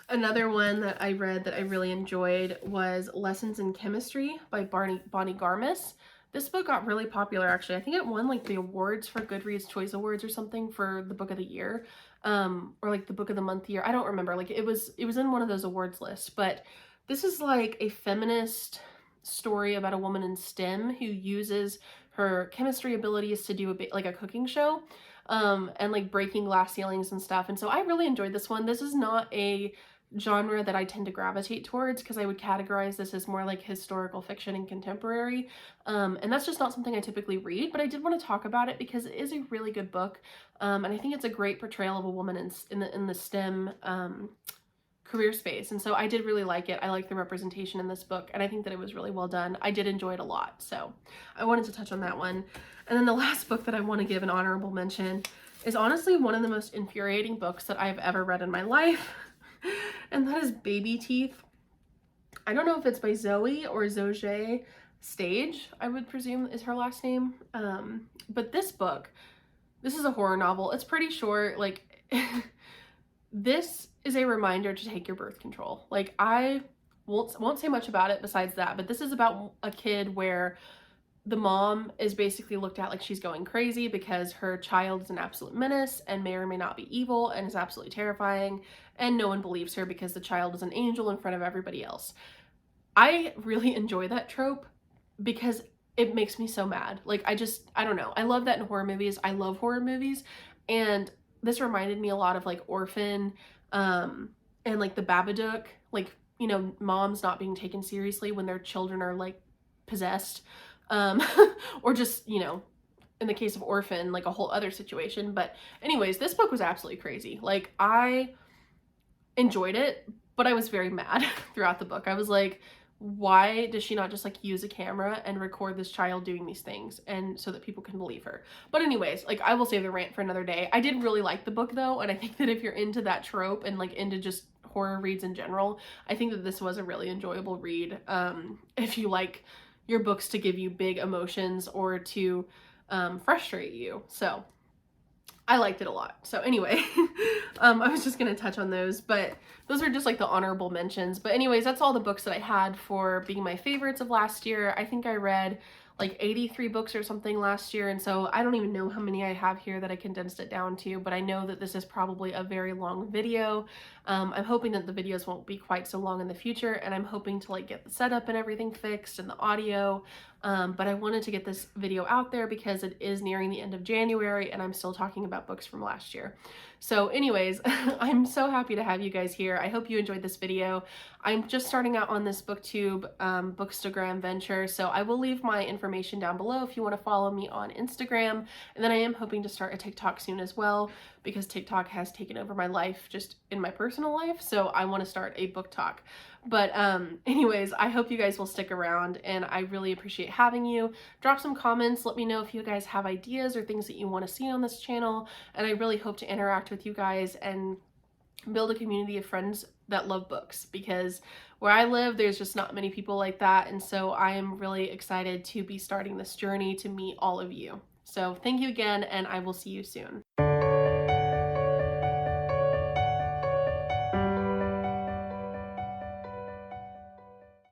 Another one that I read that I really enjoyed was Lessons in Chemistry by Bonnie Garmis. This book got really popular, actually. I think it won like the awards for Goodreads Choice Awards or something for the book of the year, or like the book of the month year. I don't remember. Like it was in one of those awards lists, but this is like a feminist story about a woman in STEM who uses her chemistry abilities to do like a cooking show, and like breaking glass ceilings and stuff. And so I really enjoyed this one. This is not a genre that I tend to gravitate towards because I would categorize this as more like historical fiction and contemporary, and that's just not something I typically read, but I did want to talk about it because it is a really good book, and I think it's a great portrayal of a woman in the STEM career space. And so I did really like it. I like the representation in this book, and I think that it was really well done. I did enjoy it a lot, so I wanted to touch on that one. And then the last book that I want to give an honorable mention is honestly one of the most infuriating books that I've ever read in my life, and that is Baby Teeth. I don't know if it's by Zoe or Zoje Stage, I would presume is her last name, but this book, this is a horror novel. It's pretty short. Like this is a reminder to take your birth control. Like, I won't say much about it besides that, but this is about a kid where the mom is basically looked at like she's going crazy because her child is an absolute menace and may or may not be evil and is absolutely terrifying, and no one believes her because the child is an angel in front of everybody else. I really enjoy that trope because it makes me so mad. Like, I don't know. I love that in horror movies. I love horror movies, and this reminded me a lot of like Orphan, and like the Babadook, like, you know, moms not being taken seriously when their children are like possessed, or just, you know, in the case of Orphan, like a whole other situation. But anyways, this book was absolutely crazy. Like, I enjoyed it, but I was very mad throughout the book. I was like, why does she not just like use a camera and record this child doing these things, and so that people can believe her? But anyways, like, I will save the rant for another day. I did really like the book though, and I think that if you're into that trope and like into just horror reads in general, I think that this was a really enjoyable read, if you like your books to give you big emotions or to frustrate you. So I liked it a lot. So anyway, I was just going to touch on those, but those are just like the honorable mentions. But anyways, that's all the books that I had for being my favorites of last year. I think I read like 83 books or something last year, and so I don't even know how many I have here that I condensed it down to, but I know that this is probably a very long video. I'm hoping that the videos won't be quite so long in the future, and I'm hoping to like get the setup and everything fixed and the audio, but I wanted to get this video out there because it is nearing the end of January and I'm still talking about books from last year. So anyways, I'm so happy to have you guys here. I hope you enjoyed this video. I'm just starting out on this booktube bookstagram venture, so I will leave my information down below if you want to follow me on Instagram. And then I am hoping to start a TikTok soon as well, because TikTok has taken over my life, just in my personal life, so I want to start a book talk. But anyways, I hope you guys will stick around, and I really appreciate having you. Drop some comments, let me know if you guys have ideas or things that you want to see on this channel, and I really hope to interact with you guys and build a community of friends that love books, because where I live, there's just not many people like that, and so I am really excited to be starting this journey to meet all of you. So thank you again, and I will see you soon.